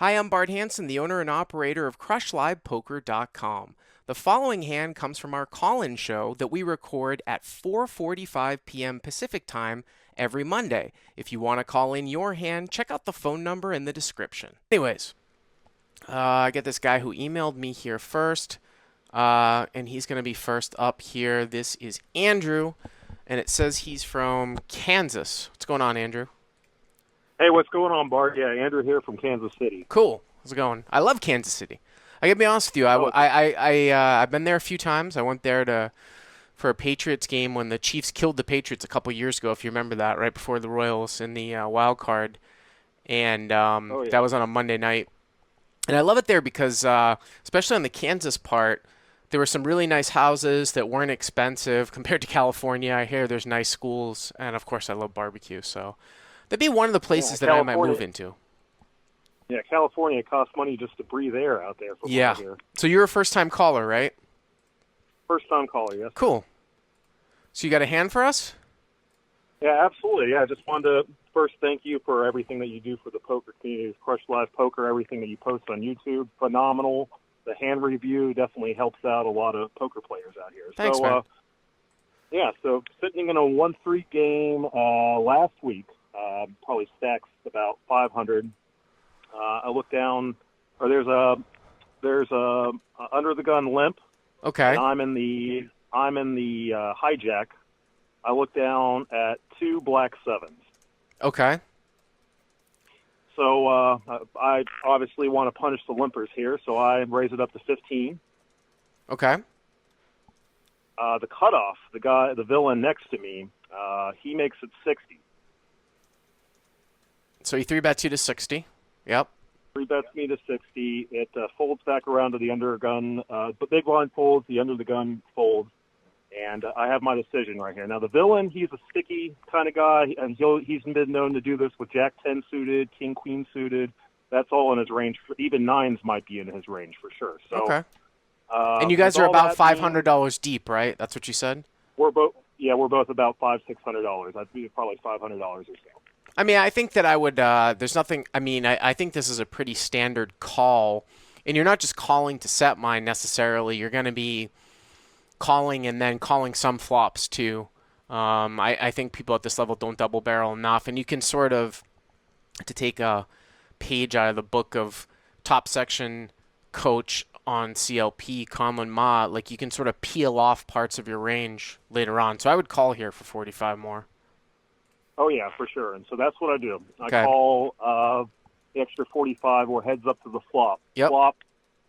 Hi, I'm Bart Hanson, the owner and operator of CrushLivePoker.com. The following hand comes from our call-in show that we record at 4:45 p.m. Pacific Time every Monday. If you want to call in your hand, check out the phone number in the description. Anyways, I get this guy who emailed me here first, and he's going to be first up here. This is Andrew, and it says he's from Kansas. What's going on, Andrew? Hey, what's going on, Bart? Yeah, Andrew here from Kansas City. Cool. How's it going? I love Kansas City. I gotta be honest with you. I've been there a few times. I went there for a Patriots game when the Chiefs killed the Patriots a couple years ago, if you remember that, right before the Royals in the wild card, and that was on a Monday night. And I love it there because, especially on the Kansas part, there were some really nice houses that weren't expensive compared to California. I hear there's nice schools, and of course, I love barbecue. So that'd be one of the places that I might move into. Yeah, California costs money just to breathe air out there. Yeah. So you're a first-time caller, right? First-time caller, yes. Cool. So you got a hand for us? Yeah, absolutely. Yeah, I just wanted to first thank you for everything that you do for the poker community, Crush Live Poker, everything that you post on YouTube. Phenomenal. The hand review definitely helps out a lot of poker players out here. Thanks, man. Yeah, so sitting in a 1-3 game last week, probably stacks about 500. I look down, or there's a under the gun limp. Okay. And I'm in the hijack. I look down at 2 black 7s. Okay. So I obviously want to punish the limpers here, so I raise it up to 15. Okay. The cutoff, the villain next to me, he makes it 60. So he 3-bets you to 60. Yep. 3-bets me to 60. It folds back around to the under gun. The big blind folds, the under the gun folds, and I have my decision right here. Now the villain, he's a sticky kind of guy, and he's been known to do this with Jack 10 suited, King Queen suited. That's all in his range. Even 9s might be in his range for sure. So, okay. And you guys are about $500 deep, right? That's what you said? We're both about $500-$600. I'd be probably $500 or so. I mean, I think that I would. There's nothing. I mean, I think this is a pretty standard call, and you're not just calling to set mine necessarily. You're going to be calling and then calling some flops too. I think people at this level don't double barrel enough, and you can sort of, to take a page out of the book of top section coach on CLP, Conlon Ma, like you can sort of peel off parts of your range later on. So I would call here for 45 more. Oh, yeah, for sure. And so that's what I do. Okay. I call the extra 45 or heads up to the flop. Yep. Flop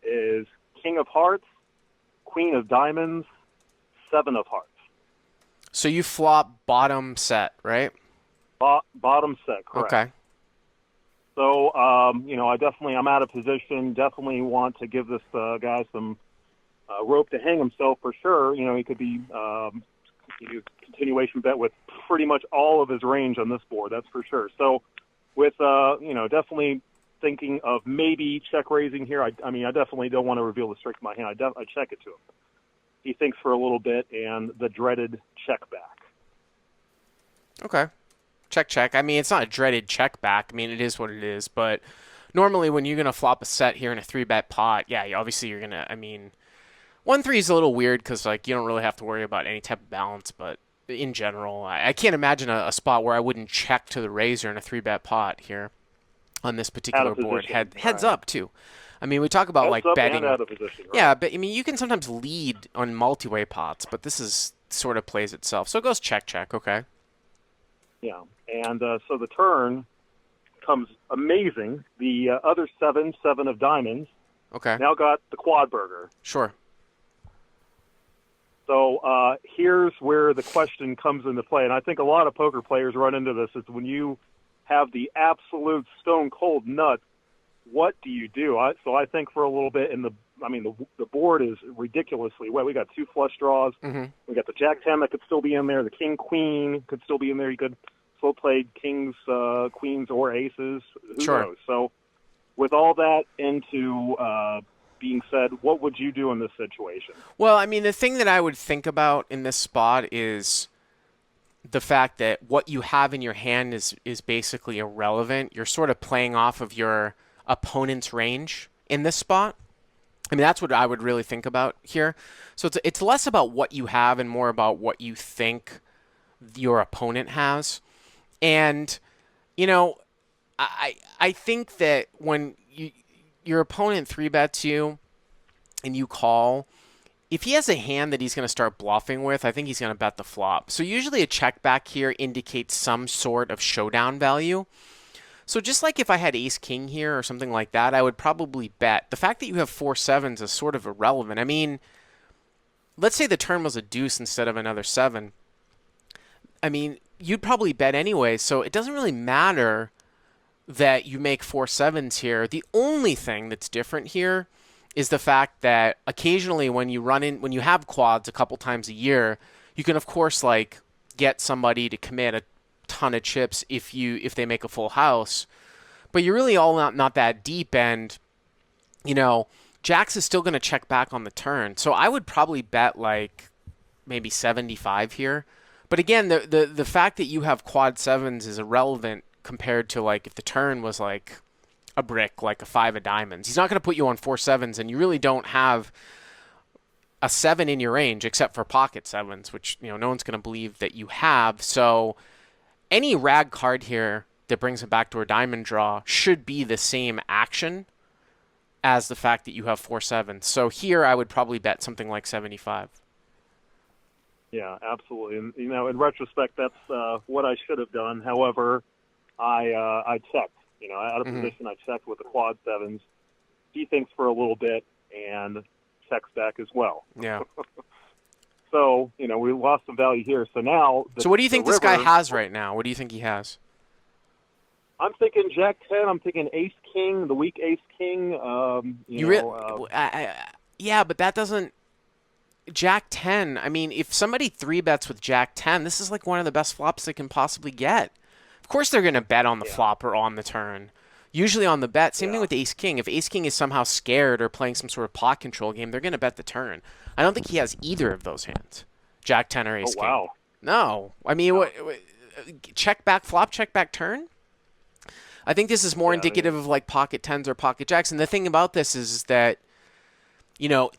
is King of Hearts, Queen of Diamonds, 7 of Hearts. So you flop bottom set, right? Bottom set, correct. Okay. So, I'm out of position. Definitely want to give this guy some rope to hang himself for sure. You know, he could be continuation bet with pretty much all of his range on this board, that's for sure. So with, definitely thinking of maybe check raising here. I definitely don't want to reveal the strength of my hand. I check it to him. He thinks for a little bit, and the dreaded check back. Okay. Check. I mean, it's not a dreaded check back. I mean, it is what it is. But normally when you're going to flop a set here in a 3-bet pot, yeah, obviously you're going to, 1-3 is a little weird because, like, you don't really have to worry about any type of balance. But in general, I can't imagine a spot where I wouldn't check to the razor in a 3-bet pot here on this particular board. Heads up, too. I mean, we talk about, heads like, up betting. And out of position, right? Yeah, but, I mean, you can sometimes lead on multi-way pots, but this is sort of plays itself. So it goes check, okay. Yeah, and so the turn comes amazing. The other 7 of diamonds, okay, now got the quad burger. Sure. So here's where the question comes into play, and I think a lot of poker players run into this, is when you have the absolute stone cold nut, what do you do? So I think for a little bit, the board is ridiculously wet. We got 2 flush draws. Mm-hmm. We got the Jack 10 that could still be in there. The King Queen could still be in there. You could slow play kings, queens, or aces. Who knows? So with all that into being said, what would you do in this situation? Well, I mean, the thing that I would think about in this spot is the fact that what you have in your hand is basically irrelevant. You're sort of playing off of your opponent's range in this spot. I mean, that's what I would really think about here. So it's less about what you have and more about what you think your opponent has. And you know, I think that when your opponent three bets you and you call, if he has a hand that he's going to start bluffing with, I think he's going to bet the flop. So usually a check back here indicates some sort of showdown value. So just like if I had ace king here or something like that, I would probably bet. The fact that you have 4 7s is sort of irrelevant. I mean, let's say the turn was a deuce instead of another 7. I mean, you'd probably bet anyway, so it doesn't really matter that you make 4 7s here. The only thing that's different here is the fact that occasionally when you have quads a couple times a year, you can of course like get somebody to commit a ton of chips if they make a full house, but you're really all not that deep, and Jax is still going to check back on the turn. So I would probably bet like maybe 75 here. But again, the fact that you have quad 7s is irrelevant compared to like if the turn was like a brick, like a 5 of diamonds. He's not going to put you on 4 7s, and you really don't have a 7 in your range except for pocket 7s, which no one's going to believe that you have. So any rag card here that brings a backdoor diamond draw should be the same action as the fact that you have 4 7s. So here I would probably bet something like 75. Yeah, absolutely. And in retrospect, that's what I should have done. However, I checked. Out of position, I checked with the quad 7s. He thinks for a little bit and checks back as well. Yeah. So we lost some value here. So now, so what do you think this guy has right now? What do you think he has? I'm thinking Jack 10. I'm thinking Ace King, the weak Ace King. Yeah, but that doesn't. Jack 10. I mean, if somebody three bets with Jack 10, this is like one of the best flops they can possibly get. Of course, they're going to bet on the flop or on the turn. Usually on the bet. Same thing with Ace King. If Ace King is somehow scared or playing some sort of pot control game, they're going to bet the turn. I don't think he has either of those hands. Jack 10 or Ace King. Wow. No. I mean, what check back flop, check back turn? I think this is more indicative of like pocket 10s or pocket jacks. And the thing about this is that,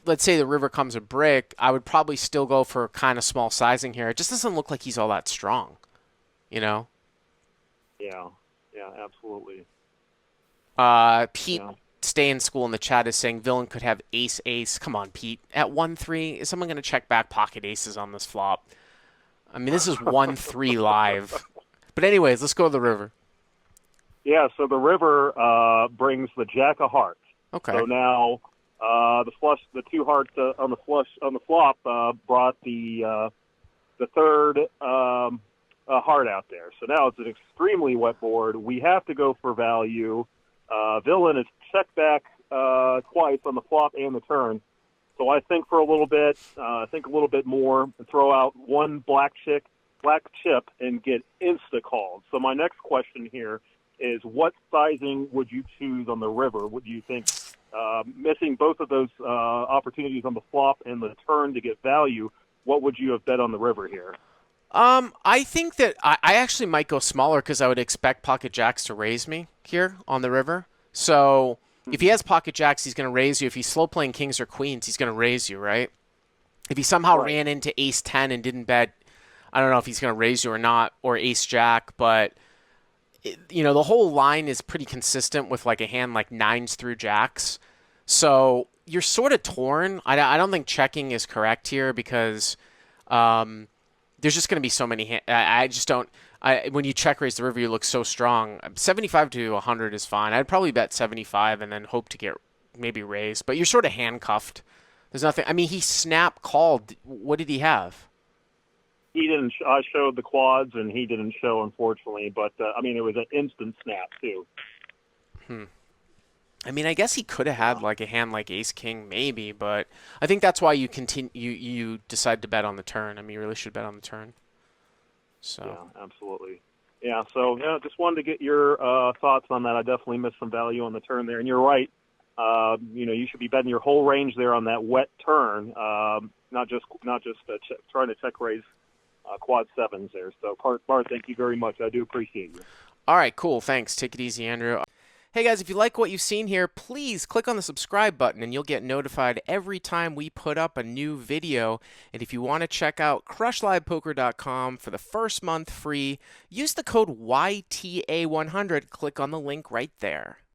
let's say the river comes a brick, I would probably still go for kind of small sizing here. It just doesn't look like he's all that strong, Yeah, absolutely. Pete, stay in school in the chat, is saying villain could have ace. Come on, Pete. At 1-3, is someone going to check back pocket aces on this flop? I mean, this is 1-3 live. But anyways, let's go to the river. Yeah, so the river brings the jack of hearts. Okay. So now the two hearts on the flop brought the third heart out there. So now it's an extremely wet board. We have to go for value. Villain is checked back twice on the flop and the turn. So I think for a little bit, a little bit more, and throw out one black chip, and get insta-called. So my next question here is, what sizing would you choose on the river? Would you think missing both of those opportunities on the flop and the turn to get value, what would you have bet on the river here? I think that I actually might go smaller because I would expect pocket jacks to raise me here on the river. So if he has pocket jacks, he's going to raise you. If he's slow playing kings or queens, he's going to raise you, right? If he somehow ran into ace 10 and didn't bet, I don't know if he's going to raise you or not, or ace jack, but the whole line is pretty consistent with like a hand like 9s through jacks. So you're sort of torn. I don't think checking is correct here because there's just going to be so many hands. I just don't. When you check raise the river, you look so strong. 75 to 100 is fine. I'd probably bet 75 and then hope to get maybe raised. But you're sort of handcuffed. There's nothing. I mean, he snap called. What did he have? He didn't. I showed the quads, and he didn't show, unfortunately. But it was an instant snap too. I mean, I guess he could have had like a hand like ace king, maybe. But I think that's why you continue. You decide to bet on the turn. I mean, you really should bet on the turn. So yeah, absolutely. Yeah. So just wanted to get your thoughts on that. I definitely missed some value on the turn there, and you're right. You should be betting your whole range there on that wet turn, not just trying to check raise quad 7s there. So, Bart, thank you very much. I do appreciate you. All right, cool. Thanks. Take it easy, Andrew. Hey guys, if you like what you've seen here, please click on the subscribe button and you'll get notified every time we put up a new video. And if you want to check out crushlivepoker.com for the first month free, use the code YTA100. Click on the link right there.